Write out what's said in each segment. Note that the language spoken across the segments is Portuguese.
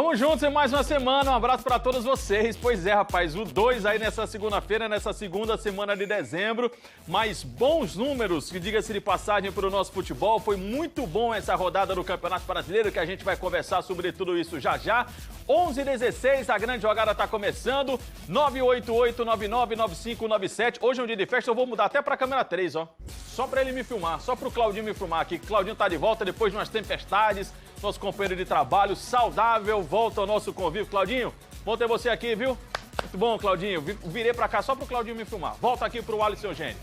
Vamos juntos em mais uma semana, um abraço para todos vocês. Pois é, rapaz, o 2 aí nessa segunda-feira, nessa segunda semana de dezembro, mas bons números, que diga-se de passagem para o nosso futebol. Foi muito bom essa rodada do Campeonato Brasileiro, que a gente vai conversar sobre tudo isso já já. 11h16, a grande jogada está começando, 988-999597. Hoje é um dia de festa, eu vou mudar até para a câmera 3, ó. Só para ele me filmar, só para o Claudinho me filmar aqui. Claudinho tá de volta depois de umas tempestades, nosso companheiro de trabalho saudável, volta ao nosso convívio. Claudinho, bom ter você aqui, viu? Muito bom, Claudinho. Virei para cá só para o Claudinho me filmar. Volta aqui para o Alisson Eugênio.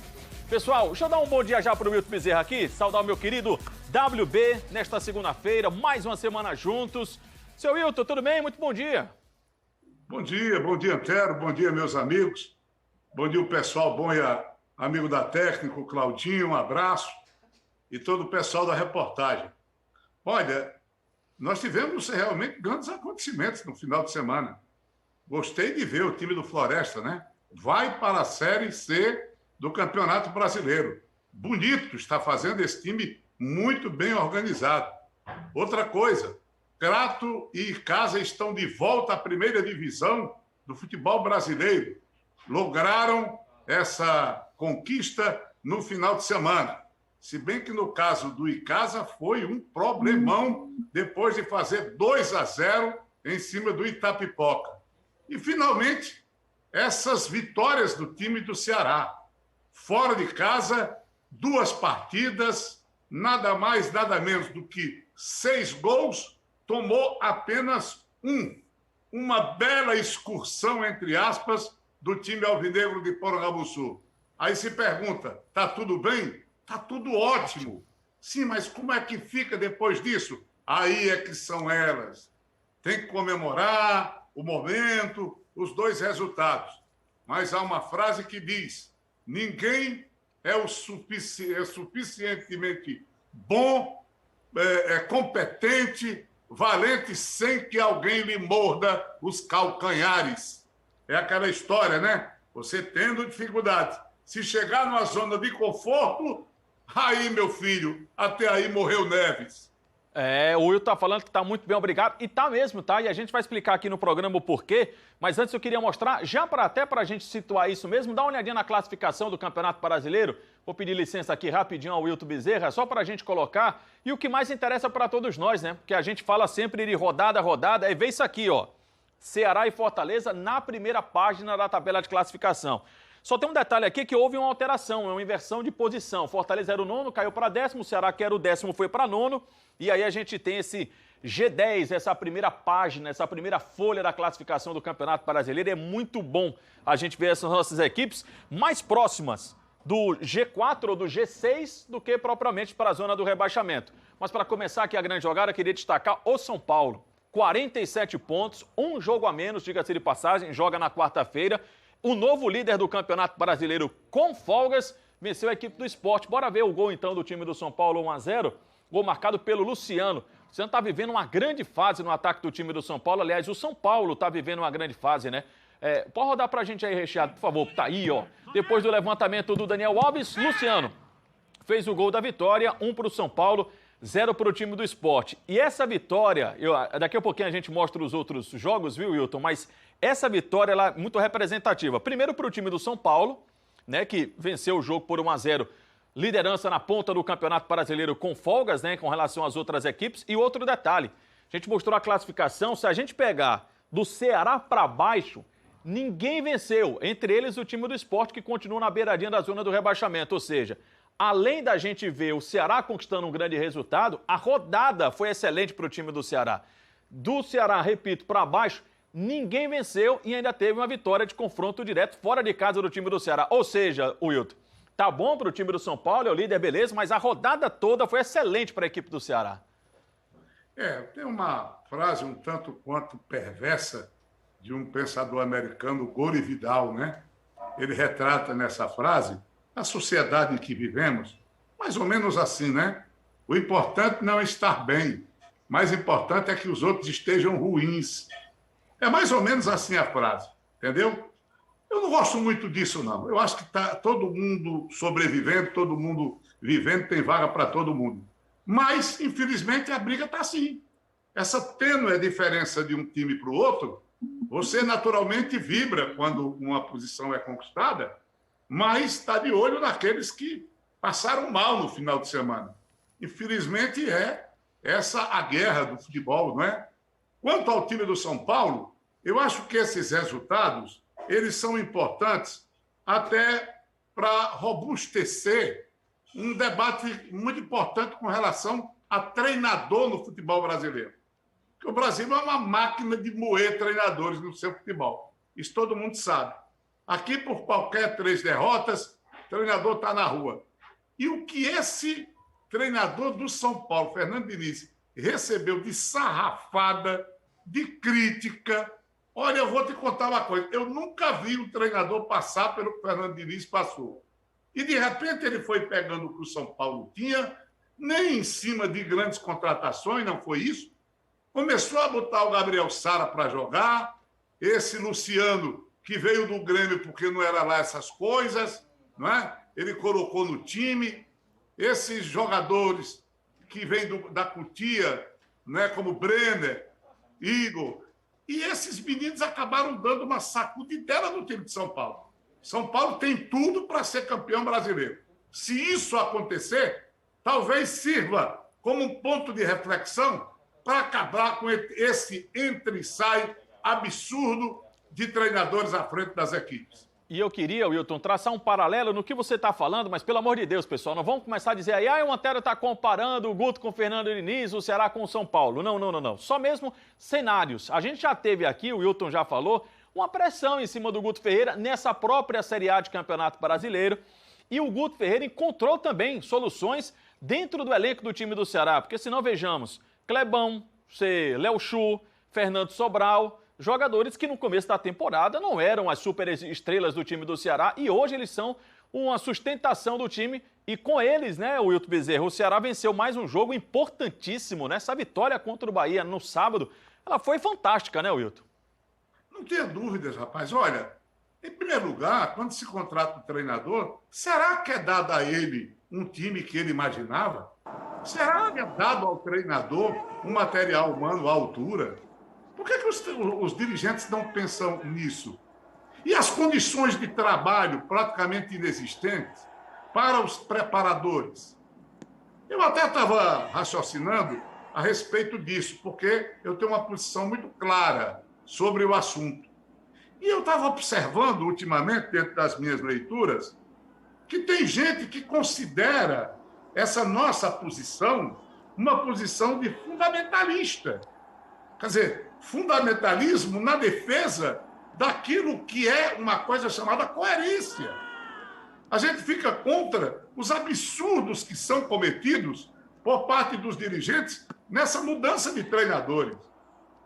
Pessoal, deixa eu dar um bom dia já para o Wilton Bezerra aqui, saudar o meu querido WB nesta segunda-feira, mais uma semana juntos. Seu Wilton, tudo bem? Muito bom dia. Bom dia, Antero, bom dia, meus amigos. Bom dia, o pessoal bom e amigo da técnica, o Claudinho, um abraço. E todo o pessoal da reportagem. Olha, nós tivemos realmente grandes acontecimentos no final de semana. Gostei de ver o time do Floresta, né? Vai para a Série C do Campeonato Brasileiro. Bonito está fazendo esse time muito bem organizado. Outra coisa, Crato e Icasa estão de volta à primeira divisão do futebol brasileiro. Lograram essa conquista no final de semana. Se bem que no caso do Icasa foi um problemão depois de fazer 2-0 em cima do Itapipoca. E, finalmente, essas vitórias do time do Ceará. Fora de casa, 2 partidas, nada mais, nada menos do que 6 gols, tomou apenas 1. Uma bela excursão, entre aspas, do time alvinegro de Porangabuçu. Aí se pergunta, tá tudo bem? Tá tudo ótimo. Sim, mas como é que fica depois disso? Aí é que são elas. Tem que comemorar o momento, os 2 resultados. Mas há uma frase que diz, ninguém é suficientemente bom, competente, valente, sem que alguém lhe morda os calcanhares. É aquela história, né? Você tendo dificuldade. Se chegar numa zona de conforto, aí, meu filho, até aí morreu Neves. O Will tá falando que tá muito bem, obrigado. E tá mesmo, tá? E a gente vai explicar aqui no programa o porquê. Mas antes eu queria mostrar, até pra gente situar isso mesmo, dá uma olhadinha na classificação do Campeonato Brasileiro. Vou pedir licença aqui rapidinho ao Wilton Bezerra, só pra gente colocar. E o que mais interessa pra todos nós, né? Porque a gente fala sempre de rodada a rodada. Aí vê isso aqui, ó. Ceará e Fortaleza na primeira página da tabela de classificação. Só tem um detalhe aqui que houve uma alteração, uma inversão de posição. Fortaleza era o 9º, caiu para 10º, o Ceará, que era o 10º, foi para 9º. E aí a gente tem esse G10, essa primeira página, essa primeira folha da classificação do Campeonato Brasileiro. É muito bom a gente ver essas nossas equipes mais próximas do G4 ou do G6 do que propriamente para a zona do rebaixamento. Mas para começar aqui a grande jogada, eu queria destacar o São Paulo. 47 pontos, um jogo a menos, diga-se de passagem, joga na quarta-feira. O novo líder do Campeonato Brasileiro, com folgas, venceu a equipe do Sport. Bora ver o gol, então, do time do São Paulo, 1-0. Gol marcado pelo Luciano. O Luciano está vivendo uma grande fase no ataque do time do São Paulo. Aliás, o São Paulo está vivendo uma grande fase, né? Pode rodar pra gente aí, Recheado, por favor. Tá aí, ó. Depois do levantamento do Daniel Alves, Luciano fez o gol da vitória, 1 para o São Paulo, 0 para o time do Sport. E essa vitória, daqui a pouquinho a gente mostra os outros jogos, viu, Wilton? Mas essa vitória ela é muito representativa. Primeiro para o time do São Paulo, né, que venceu o jogo por 1-0. Liderança na ponta do Campeonato Brasileiro com folgas, né, com relação às outras equipes. E outro detalhe, a gente mostrou a classificação, se a gente pegar do Ceará para baixo, ninguém venceu. Entre eles o time do Sport, que continua na beiradinha da zona do rebaixamento. Ou seja, além da gente ver o Ceará conquistando um grande resultado, a rodada foi excelente para o time do Ceará. Do Ceará, repito, para baixo, ninguém venceu e ainda teve uma vitória de confronto direto fora de casa do time do Ceará. Ou seja, Wilton, tá bom para o time do São Paulo, é o líder, beleza, mas a rodada toda foi excelente para a equipe do Ceará. Tem uma frase um tanto quanto perversa de um pensador americano, Gore Vidal, né? Ele retrata nessa frase a sociedade em que vivemos, mais ou menos assim, né? O importante não é estar bem, mais importante é que os outros estejam ruins. É mais ou menos assim a frase, entendeu? Eu não gosto muito disso, não. Eu acho que está todo mundo sobrevivendo, todo mundo vivendo, tem vaga para todo mundo. Mas, infelizmente, a briga está assim. essa tênue diferença de um time para o outro, você naturalmente vibra quando uma posição é conquistada, mas está de olho naqueles que passaram mal no final de semana. Infelizmente, é essa a guerra do futebol, não é? Quanto ao time do São Paulo, eu acho que esses resultados eles são importantes até para robustecer um debate muito importante com relação a treinador no futebol brasileiro. Porque o Brasil é uma máquina de moer treinadores no seu futebol. Isso todo mundo sabe. Aqui, por qualquer 3 derrotas, o treinador está na rua. E o que esse treinador do São Paulo, Fernando Diniz, recebeu de sarrafada, de crítica. Olha, eu vou te contar uma coisa. Eu nunca vi um treinador passar pelo que o Fernando Diniz passou. E, de repente, ele foi pegando o que o São Paulo tinha, nem em cima de grandes contratações, não foi isso. Começou a botar o Gabriel Sara para jogar, esse Luciano, que veio do Grêmio porque não era lá essas coisas, não é? Ele colocou no time. Esses jogadores que vêm da Cutia, né, como Brenner, Igor, e esses meninos acabaram dando uma sacudidela no time de São Paulo. São Paulo tem tudo para ser campeão brasileiro. Se isso acontecer, talvez sirva como um ponto de reflexão para acabar com esse entra e sai absurdo de treinadores à frente das equipes. E eu queria, Wilton, traçar um paralelo no que você está falando, mas pelo amor de Deus, pessoal, não vamos começar a dizer aí, o Antero está comparando o Guto com o Fernando Diniz, o Ceará com o São Paulo. Não. Só mesmo cenários. A gente já teve aqui, o Wilton já falou, uma pressão em cima do Guto Ferreira nessa própria Série A de Campeonato Brasileiro. E o Guto Ferreira encontrou também soluções dentro do elenco do time do Ceará, porque senão vejamos, Clebão, Léo Chu, Fernando Sobral, jogadores que no começo da temporada não eram as super estrelas do time do Ceará e hoje eles são uma sustentação do time e com eles, né, o Wilton Bezerra, o Ceará venceu mais um jogo importantíssimo, né? Essa vitória contra o Bahia no sábado, ela foi fantástica, né, Wilton? Não tenha dúvidas, rapaz. Olha, em primeiro lugar, quando se contrata um treinador, será que é dado a ele um time que ele imaginava? Será que é dado ao treinador um material humano à altura? Por que os dirigentes não pensam nisso? E as condições de trabalho praticamente inexistentes para os preparadores? Eu até estava raciocinando a respeito disso, porque eu tenho uma posição muito clara sobre o assunto. E eu estava observando ultimamente, dentro das minhas leituras, que tem gente que considera essa nossa posição uma posição de fundamentalista. Quer dizer, fundamentalismo na defesa daquilo que é uma coisa chamada coerência. A gente fica contra os absurdos que são cometidos por parte dos dirigentes nessa mudança de treinadores.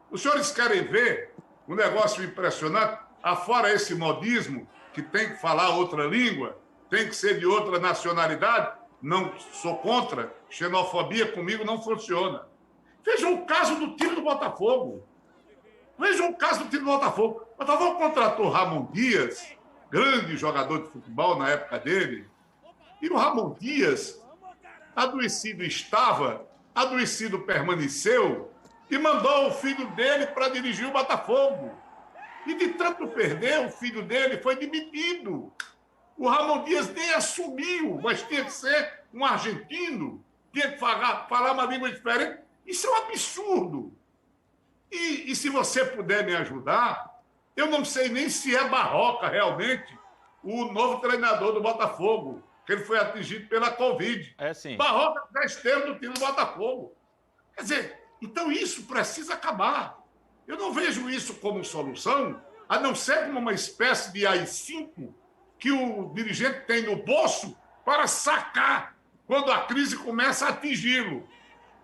Os senhores querem ver um negócio impressionante, afora esse modismo que tem que falar outra língua, tem que ser de outra nacionalidade? Não sou contra, xenofobia comigo não funciona. Vejam o caso do time do Botafogo. Vejam o caso do time do Botafogo. O Botafogo contratou Ramon Dias, grande jogador de futebol na época dele, e o Ramon Dias, adoecido estava, adoecido permaneceu, e mandou o filho dele para dirigir o Botafogo. E de tanto perder, o filho dele foi demitido. O Ramon Dias nem assumiu, mas tinha que ser um argentino, tinha que falar uma língua diferente. Isso é um absurdo. E se você puder me ajudar, eu não sei nem se é Barroca realmente o novo treinador do Botafogo, que ele foi atingido pela Covid. É sim. Barroca já esteve no time do Botafogo. Quer dizer, então isso precisa acabar. Eu não vejo isso como solução, a não ser como uma espécie de AI-5 que o dirigente tem no bolso para sacar quando a crise começa a atingi-lo.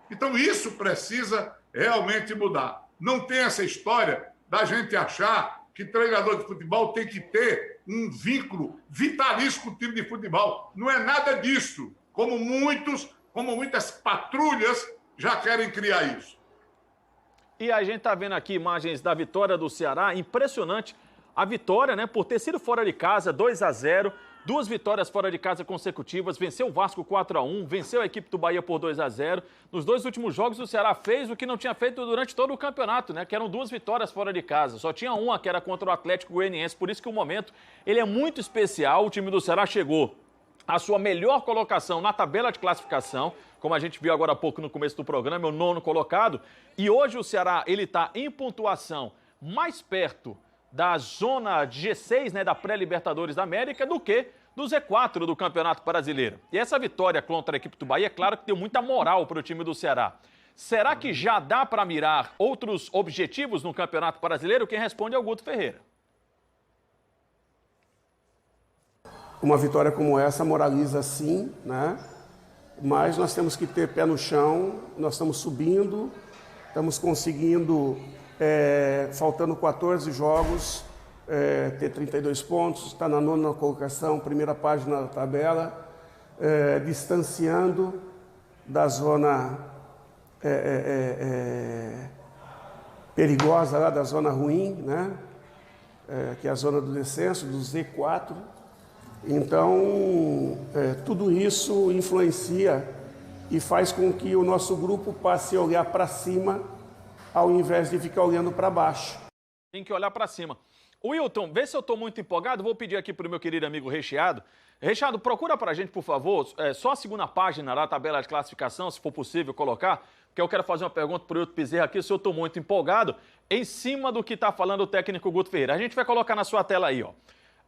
Então, isso precisa realmente mudar. Não tem essa história da gente achar que treinador de futebol tem que ter um vínculo vitalício com o time de futebol. Não é nada disso, como muitas patrulhas já querem criar isso. E a gente está vendo aqui imagens da vitória do Ceará, impressionante. A vitória, né, por ter sido fora de casa, 2-0, 2 vitórias fora de casa consecutivas, venceu o Vasco 4-1, venceu a equipe do Bahia por 2-0. Nos 2 últimos jogos, o Ceará fez o que não tinha feito durante todo o campeonato, né? Que eram 2 vitórias fora de casa. Só tinha uma, que era contra o Atlético Goianiense. Por isso que o momento ele é muito especial. O time do Ceará chegou à sua melhor colocação na tabela de classificação, como a gente viu agora há pouco no começo do programa, é o 9º colocado. E hoje o Ceará ele está em pontuação mais perto da zona G6, né, da pré-Libertadores da América, do que do Z4 do Campeonato Brasileiro. E essa vitória contra a equipe do Bahia, é claro que deu muita moral para o time do Ceará. Será que já dá para mirar outros objetivos no Campeonato Brasileiro? Quem responde é o Guto Ferreira. Uma vitória como essa moraliza sim, né? Mas nós temos que ter pé no chão, nós estamos subindo, estamos conseguindo, faltando 14 jogos, ter 32 pontos, está na 9ª colocação, primeira página da tabela, distanciando da zona perigosa, lá da zona ruim, né? Que é a zona do descenso, do Z4. Então, tudo isso influencia e faz com que o nosso grupo passe a olhar para cima ao invés de ficar olhando para baixo. Tem que olhar para cima. Wilton, vê se eu estou muito empolgado. Vou pedir aqui para o meu querido amigo Recheado. Recheado, procura para a gente, por favor, só a 2ª página da tabela de classificação, se for possível colocar, porque eu quero fazer uma pergunta para o Wilton Bezerra aqui, se eu estou muito empolgado, em cima do que está falando o técnico Guto Ferreira. A gente vai colocar na sua tela aí, ó.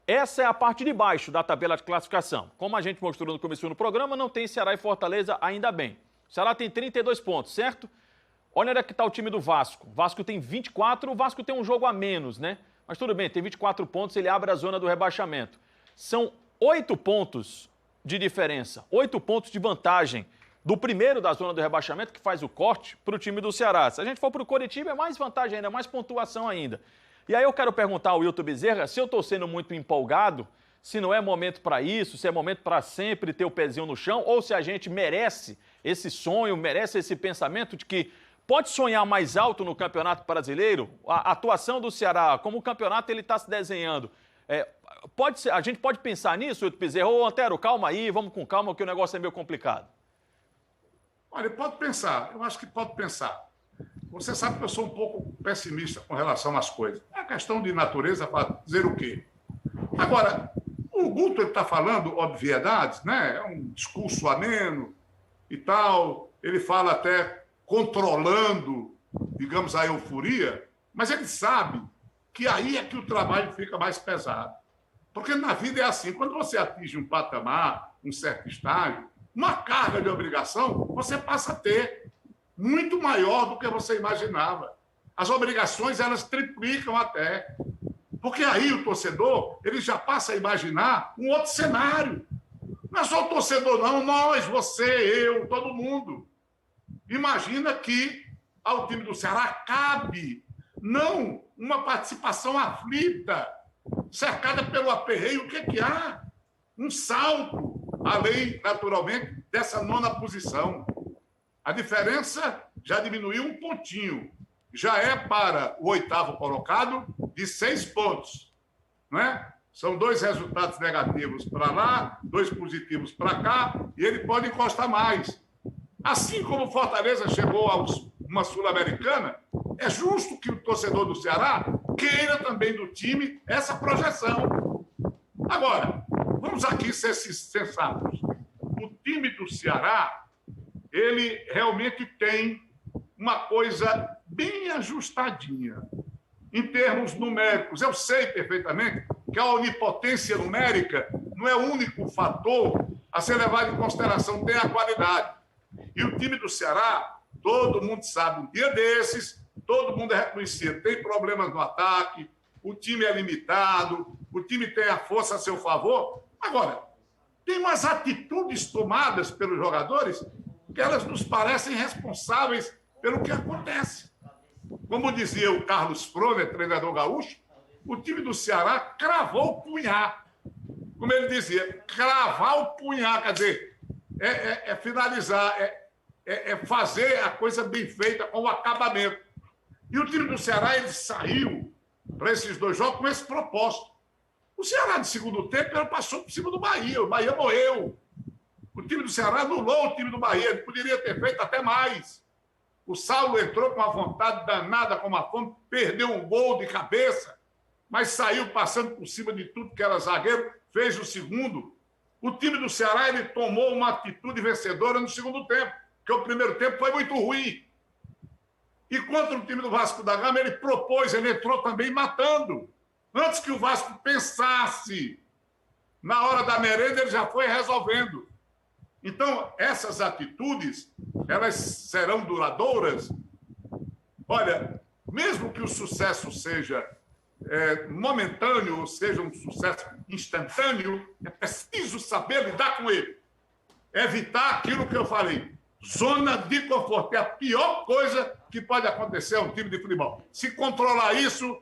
Essa é a parte de baixo da tabela de classificação. Como a gente mostrou no começo do programa, não tem Ceará e Fortaleza, ainda bem. O Ceará tem 32 pontos, certo? Olha onde é que está o time do Vasco. O Vasco tem 24, o Vasco tem um jogo a menos, né? Mas tudo bem, tem 24 pontos, ele abre a zona do rebaixamento. São 8 pontos de diferença, 8 pontos de vantagem do primeiro da zona do rebaixamento, que faz o corte, para o time do Ceará. Se a gente for para o Coritiba, é mais vantagem ainda, mais pontuação ainda. E aí eu quero perguntar ao Wilton Bezerra se eu estou sendo muito empolgado, se não é momento para isso, se é momento para sempre ter o pezinho no chão, ou se a gente merece esse sonho, merece esse pensamento de que pode sonhar mais alto no Campeonato Brasileiro. A atuação do Ceará, como o campeonato ele está se desenhando, a gente pode pensar nisso, Wilton Bezerra? Ô, Antero, calma aí, vamos com calma, que o negócio é meio complicado. Olha, pode pensar, eu acho que pode pensar. Você sabe que eu sou um pouco pessimista com relação às coisas. É questão de natureza para dizer o quê? Agora, o Guto está falando obviedades, né? É um discurso ameno e tal. Ele fala até controlando, digamos, a euforia, mas ele sabe que aí é que o trabalho fica mais pesado. Porque na vida é assim, quando você atinge um patamar, um certo estágio, uma carga de obrigação, você passa a ter muito maior do que você imaginava. As obrigações, elas triplicam até. Porque aí o torcedor, ele já passa a imaginar um outro cenário. Não é só o torcedor, não. Nós, você, eu, todo mundo. Imagina que ao time do Ceará cabe, não uma participação aflita, cercada pelo aperreio. O que é que há? Um salto, além, naturalmente, dessa 9ª posição. A diferença já diminuiu um pontinho. Já é para o 8º colocado de 6 pontos. Né? São 2 resultados negativos para lá, 2 positivos para cá, e ele pode encostar mais. Assim como o Fortaleza chegou a uma Sul-Americana, é justo que o torcedor do Ceará queira também do time essa projeção. Agora, vamos aqui ser sensatos. O time do Ceará, ele realmente tem uma coisa bem ajustadinha. Em termos numéricos, eu sei perfeitamente que a onipotência numérica não é o único fator a ser levado em consideração, tem a qualidade. E o time do Ceará, todo mundo sabe, um dia desses, todo mundo é reconhecido, tem problemas no ataque, o time é limitado, o time tem a força a seu favor. Agora, tem umas atitudes tomadas pelos jogadores que elas nos parecem responsáveis pelo que acontece. Como dizia o Carlos Proner, treinador gaúcho, o time do Ceará cravou o punhar. Como ele dizia, cravar o punhar, quer dizer, finalizar, fazer a coisa bem feita com o acabamento. E o time do Ceará, ele saiu para esses 2 jogos com esse propósito. O Ceará, de segundo tempo, ela passou por cima do Bahia. O Bahia morreu. O time do Ceará anulou o time do Bahia. Ele poderia ter feito até mais. O Saulo entrou com uma vontade danada, com uma fome, perdeu um gol de cabeça, mas saiu passando por cima de tudo que era zagueiro, fez o segundo. O time do Ceará ele tomou uma atitude vencedora no segundo tempo, porque o primeiro tempo foi muito ruim. E contra o time do Vasco da Gama, ele propôs, ele entrou também matando. Antes que o Vasco pensasse, na hora da merenda, ele já foi resolvendo. Então, essas atitudes, elas serão duradouras. Olha, mesmo que o sucesso seja momentâneo, ou seja um sucesso instantâneo, é preciso saber lidar com ele. Evitar aquilo que eu falei. Zona de conforto é a pior coisa que pode acontecer a um time de futebol. Se controlar isso,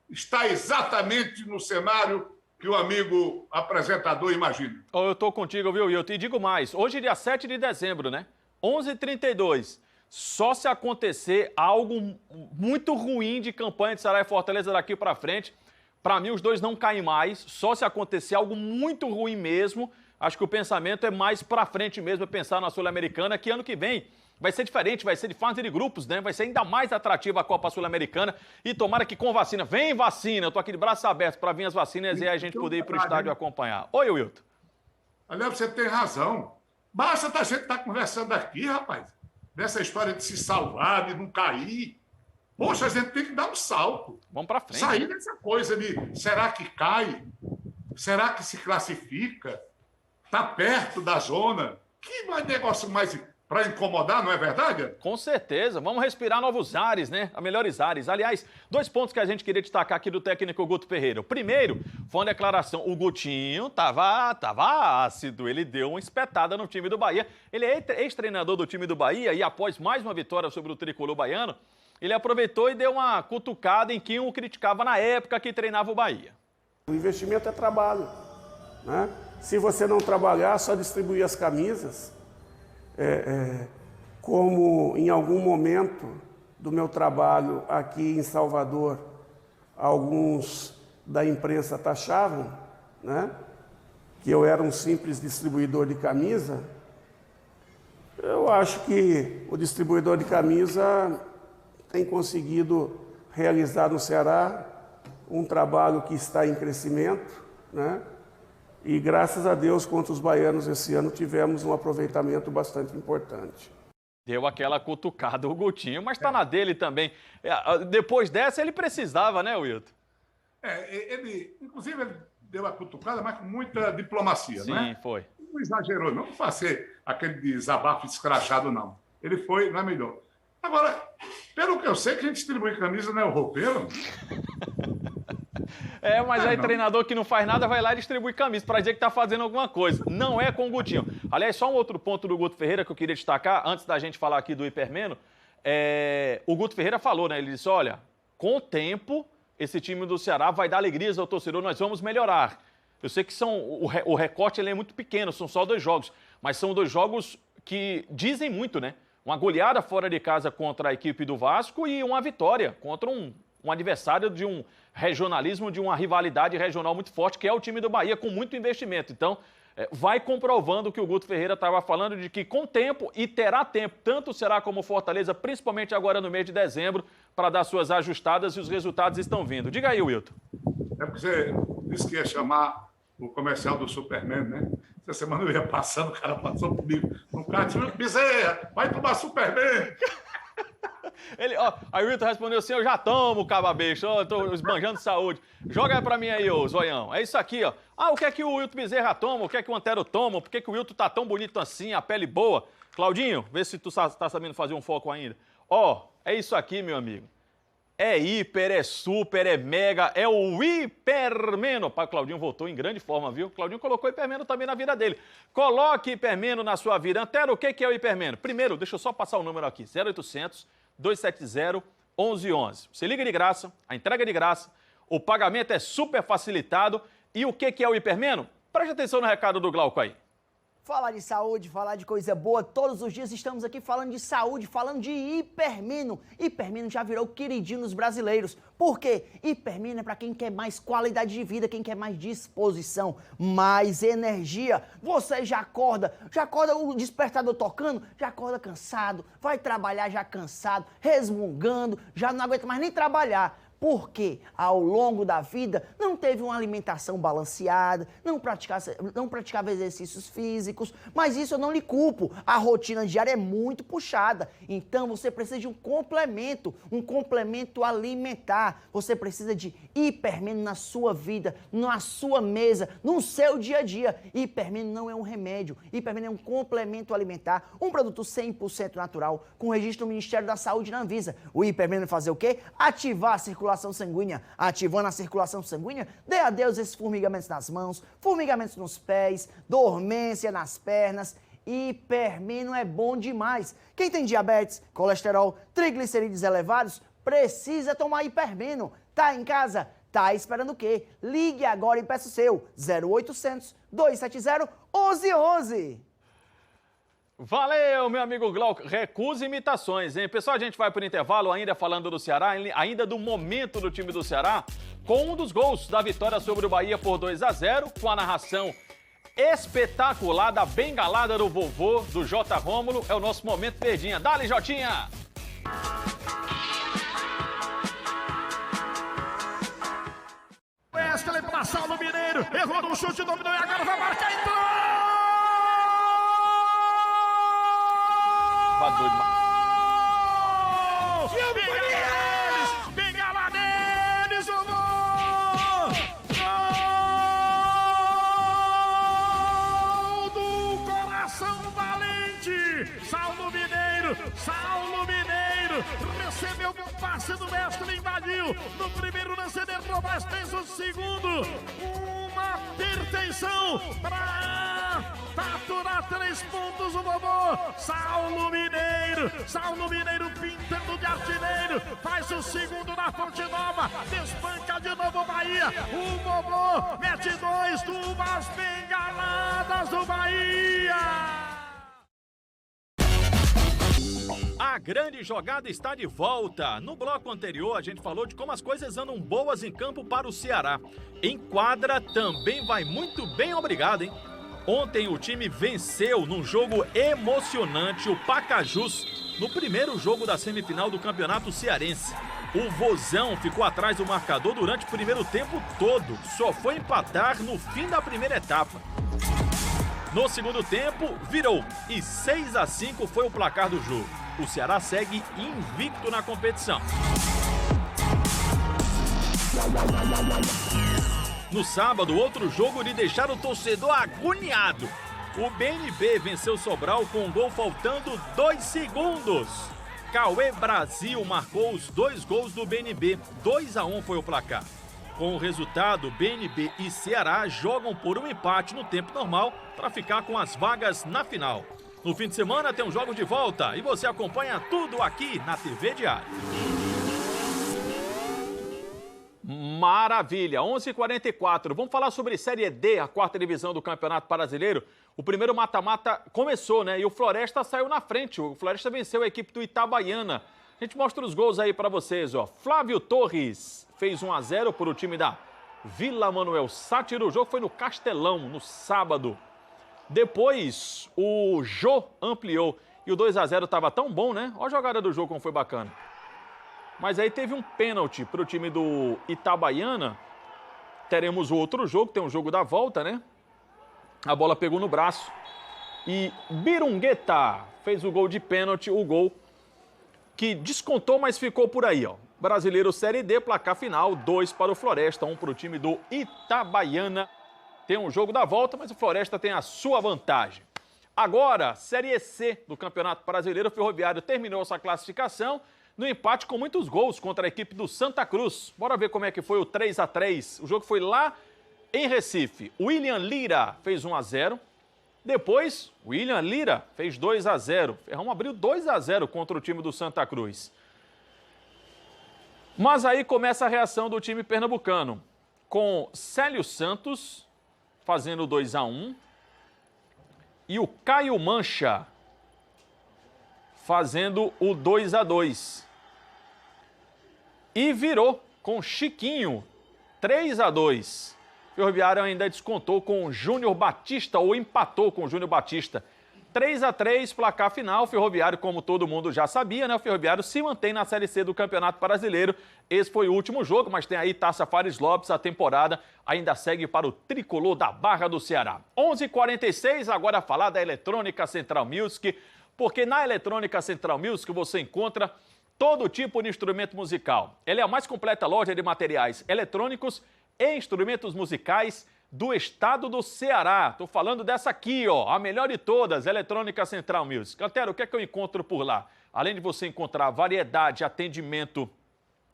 está exatamente no cenário que o amigo apresentador imagina. Eu estou contigo, viu, Wilton? E digo mais, hoje dia 7 de dezembro, né? 11h32. Só se acontecer algo muito ruim de campanha de Ceará e Fortaleza daqui para frente, para mim os dois não caem mais. Só se acontecer algo muito ruim mesmo. Acho que o pensamento é mais para frente mesmo, é pensar na Sul-Americana, que ano que vem vai ser diferente, vai ser de fase de grupos, né? Vai ser ainda mais atrativa a Copa Sul-Americana e tomara que com vacina. Vem vacina, eu tô aqui de braços abertos para vir as vacinas e aí a gente poder ir para o estádio acompanhar. Oi, Wilton. Aliás, você tem razão. Basta a gente estar conversando aqui, rapaz, dessa história de se salvar, de não cair. Poxa, a gente tem que dar um salto. Vamos para frente. Sair dessa coisa de será que cai? Será que se classifica? Está perto da zona? Que negócio mais para incomodar, não é verdade? Com certeza. Vamos respirar novos ares, né? A melhores ares. Aliás, 2 pontos que a gente queria destacar aqui do técnico Guto Ferreira. O primeiro foi uma declaração. O Gutinho tava ácido. Ele deu uma espetada no time do Bahia. Ele é ex-treinador do time do Bahia e após mais uma vitória sobre o tricolor baiano, ele aproveitou e deu uma cutucada em quem o criticava na época que treinava o Bahia. O investimento é trabalho, né? Se você não trabalhar, só distribuir as camisas, como em algum momento do meu trabalho aqui em Salvador, alguns da imprensa taxavam, né, que eu era um simples distribuidor de camisa, eu acho que o distribuidor de camisa tem conseguido realizar no Ceará um trabalho que está em crescimento, né? E graças a Deus, contra os baianos esse ano, tivemos um aproveitamento bastante importante. Deu aquela cutucada o Gutinho, mas está na dele também. Depois dessa, ele precisava, né, Wilton? Inclusive, ele deu a cutucada, mas com muita diplomacia, sim, né? Sim, foi. Não exagerou, não fazer aquele desabafo escrachado, não. Ele foi na melhor. Agora, pelo que eu sei, quem distribui camisa não é o roupeiro. Mas aí treinador que não faz nada vai lá e distribui camisa para dizer que está fazendo alguma coisa. Não é com o Gutinho. Aliás, só um outro ponto do Guto Ferreira que eu queria destacar, antes da gente falar aqui do Hipermeno. O Guto Ferreira falou, né? Ele disse, olha, com o tempo, esse time do Ceará vai dar alegrias ao torcedor, nós vamos melhorar. Eu sei que o recorte ele é muito pequeno, são só 2 jogos, mas são 2 jogos que dizem muito, né? Uma goleada fora de casa contra a equipe do Vasco e uma vitória contra um adversário de um regionalismo, de uma rivalidade regional muito forte, que é o time do Bahia, com muito investimento. Então, vai comprovando o que o Guto Ferreira estava falando, de que com tempo, e terá tempo, tanto o Ceará como o Fortaleza, principalmente agora no mês de dezembro, para dar suas ajustadas e os resultados estão vindo. Diga aí, Wilton. É porque você disse que ia chamar o comercial do Superman, né? Essa semana eu ia passando, o cara passou comigo no carro, disse, Bezerra, vai tomar Superman. Aí o Wilton respondeu assim, eu já tomo, caba-beijo, eu tô esbanjando saúde. Joga pra mim aí, ô zoião. É isso aqui, ó. O que é que o Wilton Bezerra toma? O que é que o Antero toma? Por que o Wilton tá tão bonito assim, a pele boa? Claudinho, vê se tu tá sabendo fazer um foco ainda. É isso aqui, meu amigo. É hiper, é super, é mega, é o Hipermeno. O Claudinho voltou em grande forma, viu? Claudinho colocou Hipermeno também na vida dele. Coloque Hipermeno na sua vida. Antero, o que é o Hipermeno? Primeiro, deixa eu só passar o número aqui, 0800 270 1111. Você liga de graça, a entrega é de graça, o pagamento é super facilitado. E o que é o Hipermeno? Preste atenção no recado do Glauco aí. Falar de saúde, falar de coisa boa, todos os dias estamos aqui falando de saúde, falando de Hipermino. Hipermino já virou queridinho dos brasileiros. Por quê? Hipermino é para quem quer mais qualidade de vida, quem quer mais disposição, mais energia. Você já acorda o despertador tocando, já acorda cansado, vai trabalhar já cansado, resmungando, já não aguenta mais nem trabalhar. Porque ao longo da vida não teve uma alimentação balanceada, não praticava exercícios físicos, mas isso eu não lhe culpo. A rotina diária é muito puxada, então você precisa de um complemento alimentar. Você precisa de Hipermino na sua vida, na sua mesa, no seu dia a dia. Hipermino não é um remédio, Hipermino é um complemento alimentar, um produto 100% natural, com registro no Ministério da Saúde e na Anvisa. O Hipermino vai fazer o quê? Ativar a circulação sanguínea. Ativando a circulação sanguínea, dê adeus esses formigamentos nas mãos, formigamentos nos pés, dormência nas pernas. Hipermino é bom demais. Quem tem diabetes, colesterol, triglicerídeos elevados, precisa tomar Hipermino. Tá em casa? Tá esperando o quê? Ligue agora e peça o seu. 0800 270 1111. Valeu, meu amigo Glauco. Recusa imitações, hein? Pessoal, a gente vai para o intervalo ainda falando do Ceará, ainda do momento do time do Ceará, com um dos gols da vitória sobre o Bahia por 2-0, com a narração espetacular da bengalada do vovô, do J. Rômulo. É o nosso momento verdinha. Dale, Jotinha! Wesley para Saulo Mineiro, errou no chute, dominou e agora vai marcar, entrou! Bengala deles, o gol do coração valente, Saulo Mineiro, recebeu o passe do mestre, invadiu, no primeiro lance errou, mas fez o segundo, uma perfeição para faturar 3 pontos o vovô, Saulo Mineiro pintando de artilheiro, faz o segundo na Fonte Nova, despanca de novo o Bahia, o vovô mete 2, 2 bengaladas do Bahia. A grande jogada está de volta. No bloco anterior, a gente falou de como as coisas andam boas em campo para o Ceará. Em quadra também vai muito bem, obrigado, hein? Ontem o time venceu num jogo emocionante o Pacajus no primeiro jogo da semifinal do Campeonato Cearense. O Vozão ficou atrás do marcador durante o primeiro tempo todo, só foi empatar no fim da primeira etapa. No segundo tempo, virou e 6-5 foi o placar do jogo. O Ceará segue invicto na competição. No sábado, outro jogo de deixar o torcedor agoniado. O BNB venceu Sobral com um gol faltando 2 segundos. Cauê Brasil marcou os 2 gols do BNB. 2-1 foi o placar. Com o resultado, BNB e Ceará jogam por um empate no tempo normal para ficar com as vagas na final. No fim de semana tem um jogo de volta e você acompanha tudo aqui na TV Diário. Maravilha, 11h44. Vamos falar sobre Série D, a 4ª divisão do Campeonato Brasileiro. O primeiro mata-mata começou, né? E o Floresta saiu na frente. O Floresta venceu a equipe do Itabaiana. A gente mostra os gols aí para vocês, ó. Flávio Torres fez 1-0 por o time da Vila Manuel Sátiro. O jogo foi no Castelão, no sábado. Depois, o Jô ampliou. E o 2-0 estava tão bom, né? Olha a jogada do jogo como foi bacana. Mas aí teve um pênalti para o time do Itabaiana. Teremos o outro jogo, tem um jogo da volta, né? A bola pegou no braço. E Birungueta fez o gol de pênalti, o gol que descontou, mas ficou por aí, ó. Brasileiro Série D, placar final, 2 para o Floresta, 1 para o time do Itabaiana. Tem um jogo da volta, mas o Floresta tem a sua vantagem. Agora, Série C do Campeonato Brasileiro, o Ferroviário terminou sua classificação no empate com muitos gols contra a equipe do Santa Cruz. Bora ver como é que foi o 3-3. O jogo foi lá em Recife. William Lira fez 1-0. Depois, William Lira fez 2-0. Ferrão abriu 2-0 contra o time do Santa Cruz. Mas aí começa a reação do time pernambucano, com Célio Santos fazendo 2-1 e o Caio Mancha fazendo o 2-2. E virou com Chiquinho, 3-2. Ferroviário ainda descontou com o Júnior Batista, ou empatou com o Júnior Batista. 3-3, placar final. Ferroviário, como todo mundo já sabia, né? O Ferroviário se mantém na Série C do Campeonato Brasileiro. Esse foi o último jogo, mas tem aí Taça Fares Lopes. A temporada ainda segue para o tricolor da Barra do Ceará. 11h46, agora falar da Eletrônica Central Music, porque na Eletrônica Central Music você encontra todo tipo de instrumento musical. Ela é a mais completa loja de materiais eletrônicos e instrumentos musicais do estado do Ceará. Estou falando dessa aqui, ó, a melhor de todas, Eletrônica Central Music. Antero, o que é que eu encontro por lá? Além de você encontrar variedade, atendimento,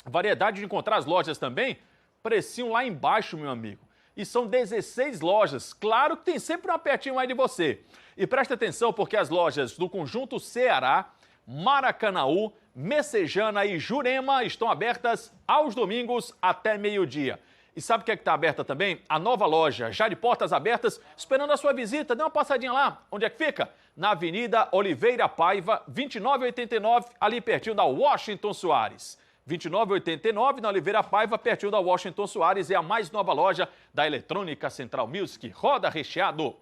variedade de encontrar as lojas também, precinho lá embaixo, meu amigo. E são 16 lojas. Claro que tem sempre um pertinho aí de você. E preste atenção porque as lojas do Conjunto Ceará, Maracanaú, Messejana e Jurema estão abertas aos domingos até meio-dia. E sabe o que é que está aberta também? A nova loja, já de portas abertas, esperando a sua visita. Dê uma passadinha lá. Onde é que fica? Na Avenida Oliveira Paiva, 2989, ali pertinho da Washington Soares. 2989, na Oliveira Paiva, pertinho da Washington Soares. É a mais nova loja da Eletrônica Central Music. Roda recheado.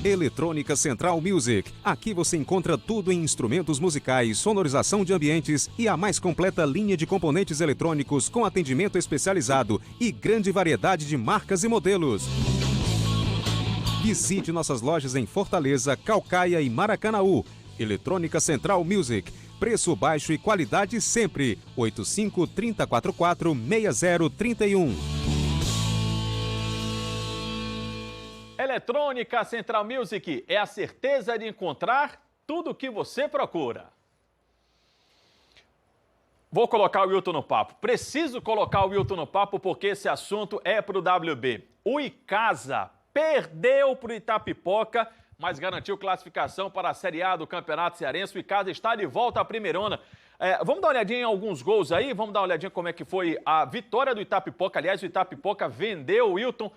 Eletrônica Central Music. Aqui você encontra tudo em instrumentos musicais, sonorização de ambientes e a mais completa linha de componentes eletrônicos com atendimento especializado e grande variedade de marcas e modelos. Visite nossas lojas em Fortaleza, Caucaia e Maracanaú. Eletrônica Central Music. Preço baixo e qualidade sempre. 85-3044-6031. Eletrônica Central Music é a certeza de encontrar tudo o que você procura. Vou colocar o Wilton no papo. Preciso colocar o Wilton no papo porque esse assunto é para o WB. O Icasa perdeu para o Itapipoca, mas garantiu classificação para a Série A do Campeonato Cearense. O Icasa está de volta à primeirona. Vamos dar uma olhadinha em alguns gols aí? Vamos dar uma olhadinha como é que foi a vitória do Itapipoca. Aliás, o Itapipoca vendeu o Wilton.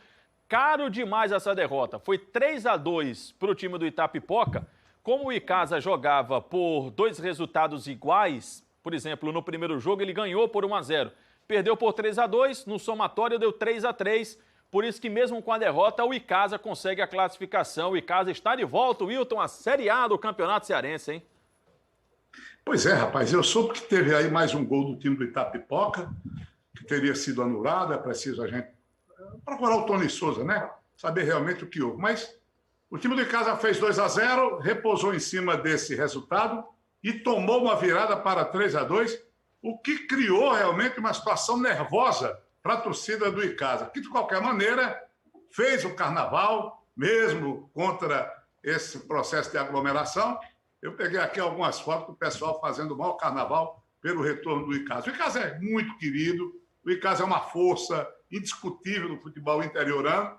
Caro demais essa derrota. Foi 3-2 para o time do Itapipoca. Como o Icasa jogava por dois resultados iguais, por exemplo, no primeiro jogo ele ganhou por 1-0. Perdeu por 3-2, no somatório deu 3-3. Por isso que mesmo com a derrota, o Icasa consegue a classificação. O Icasa está de volta, Wilton, a Série A do Campeonato Cearense, hein? Pois é, rapaz. Eu soube que teve aí mais um gol do time do Itapipoca, que teria sido anulado. É preciso a gente procurar o Tony Souza, né? Saber realmente o que houve. Mas o time do Icasa fez 2-0, repousou em cima desse resultado e tomou uma virada para 3-2, o que criou realmente uma situação nervosa para a torcida do Icasa, que de qualquer maneira fez o carnaval, mesmo contra esse processo de aglomeração. Eu peguei aqui algumas fotos do pessoal fazendo o maior carnaval pelo retorno do Icasa. O Icasa é muito querido, o Icasa é uma força indiscutível do futebol interiorano.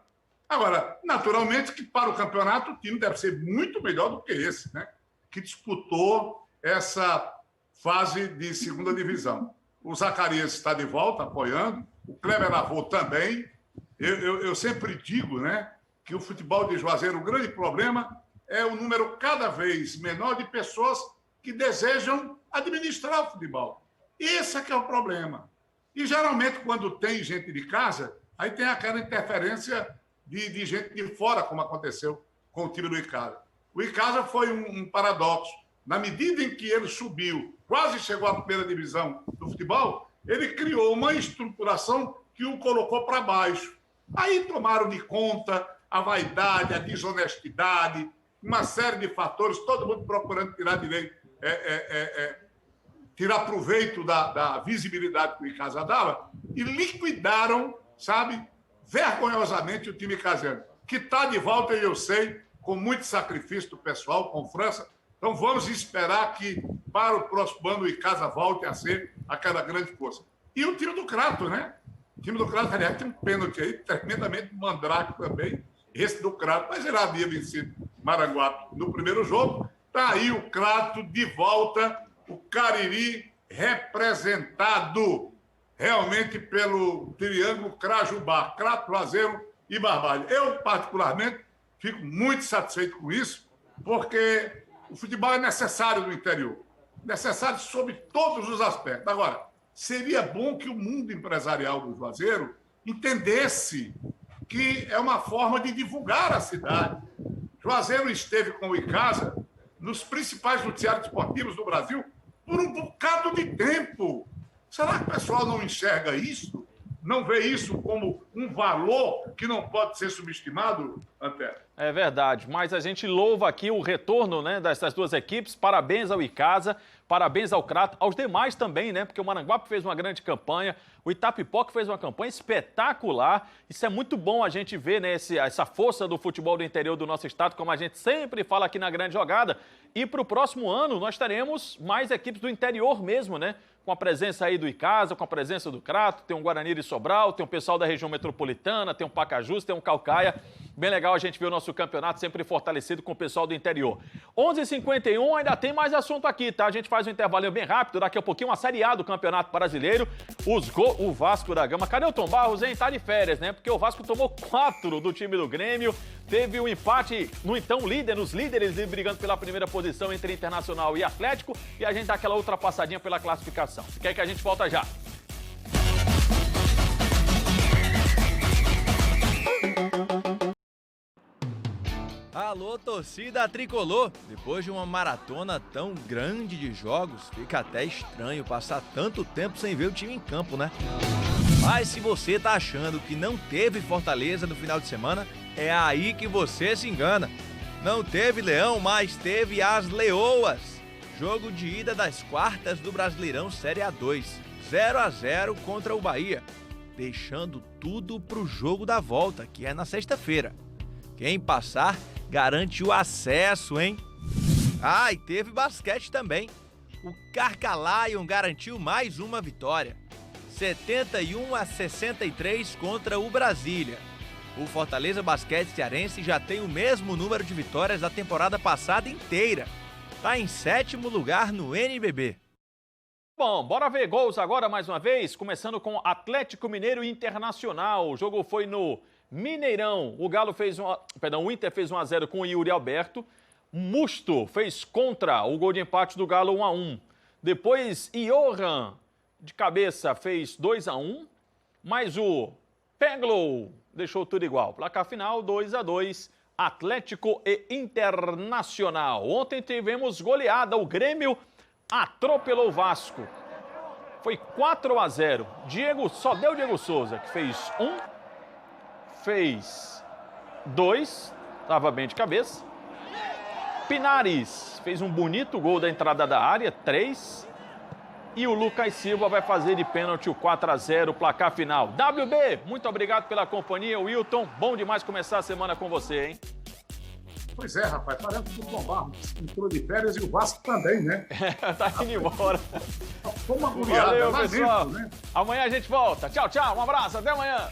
Agora, naturalmente que para o campeonato o time deve ser muito melhor do que esse, né? Que disputou essa fase de segunda divisão. O Zacarias está de volta, apoiando, o Kleber Avô também. Eu sempre digo, né, que o futebol de Juazeiro, o grande problema é o número cada vez menor de pessoas que desejam administrar o futebol. Esse é que é o problema. E, geralmente, quando tem gente de casa, aí tem aquela interferência de gente de fora, como aconteceu com o time do Icasa. O Icasa foi um paradoxo. Na medida em que ele subiu, quase chegou à primeira divisão do futebol, ele criou uma estruturação que o colocou para baixo. Aí tomaram de conta a vaidade, a desonestidade, uma série de fatores, todo mundo procurando tirar direito, tirar proveito da visibilidade que o Icasa dava, e liquidaram, sabe, vergonhosamente o time caseiro, que está de volta, eu sei, com muito sacrifício do pessoal, com França. Então vamos esperar que para o próximo ano o Icasa volte a ser aquela grande força. E o time do Crato, né? O time do Crato, aliás, tem um pênalti aí, tremendamente mandrake também, esse do Crato, mas ele havia vencido Maranguape no primeiro jogo. Está aí o Crato de volta, o Cariri representado realmente pelo triângulo Crajubá, Crato, Juazeiro e Barbalha. Eu, particularmente, fico muito satisfeito com isso, porque o futebol é necessário no interior, necessário sobre todos os aspectos. Agora, seria bom que o mundo empresarial do Juazeiro entendesse que é uma forma de divulgar a cidade. Juazeiro esteve com o Icasa nos principais noticiários esportivos do Brasil por um bocado de tempo. Será que o pessoal não enxerga isso? Não vê isso como um valor que não pode ser subestimado, Antero? É verdade, mas a gente louva aqui o retorno, né, dessas duas equipes. Parabéns ao Icasa, parabéns ao Crato, aos demais também, né? Porque o Maranguape fez uma grande campanha, o Itapipoca fez uma campanha espetacular. Isso é muito bom a gente ver, né, essa força do futebol do interior do nosso estado, como a gente sempre fala aqui na Grande Jogada. E para o próximo ano nós teremos mais equipes do interior mesmo, né? Com a presença aí do Icasa, com a presença do Crato, tem um Guarani de Sobral, tem um pessoal da região metropolitana, tem um Pacajus, tem um Calcaia. Bem legal a gente ver o nosso campeonato sempre fortalecido com o pessoal do interior. 11h51, ainda tem mais assunto aqui, tá? A gente faz um intervalo bem rápido, daqui a pouquinho uma Série A do Campeonato Brasileiro. O Vasco da Gama. Cadê o Tom Barros, hein? Tá de férias, né? Porque o Vasco tomou 4 do time do Grêmio. Teve um empate no então líder, nos líderes brigando pela primeira posição entre Internacional e Atlético. E a gente dá aquela outra passadinha pela classificação. Fica aí que a gente volta já. Alô, torcida tricolor! Depois de uma maratona tão grande de jogos, fica até estranho passar tanto tempo sem ver o time em campo, né? Mas se você tá achando que não teve Fortaleza no final de semana, é aí que você se engana. Não teve Leão, mas teve as Leoas. Jogo de ida das quartas do Brasileirão Série A2. 0-0 contra o Bahia. Deixando tudo pro jogo da volta, que é na sexta-feira. Quem passar garante o acesso, hein? Ah, e teve basquete também. O Carcalion garantiu mais uma vitória. 71-63 contra o Brasília. O Fortaleza Basquete Cearense já tem o mesmo número de vitórias da temporada passada inteira. Tá em 7º lugar no NBB. Bom, bora ver gols agora mais uma vez, começando com Atlético Mineiro e Internacional. O jogo foi no Mineirão. O Inter fez 1-0 com o Yuri Alberto. Musto fez contra o gol de empate do Galo 1-1. Depois Johan de cabeça fez 2-1, mas o Peglow deixou tudo igual. Placar final 2-2, Atlético e Internacional. Ontem tivemos goleada, o Grêmio atropelou o Vasco. Foi 4-0. Só deu o Diego Souza, que fez 1, fez 2, estava bem de cabeça. Pinares fez um bonito gol da entrada da área, 3. E o Lucas Silva vai fazer de pênalti o 4-0, placar final. WB, muito obrigado pela companhia. Wilton, bom demais começar a semana com você, hein? Pois é, rapaz, parece que o Tom Barros entrou de férias e o Vasco também, né? Tá indo embora. Foi uma goleada. Valeu, pessoal. Dentro, né? Amanhã a gente volta. Tchau, tchau, um abraço, até amanhã.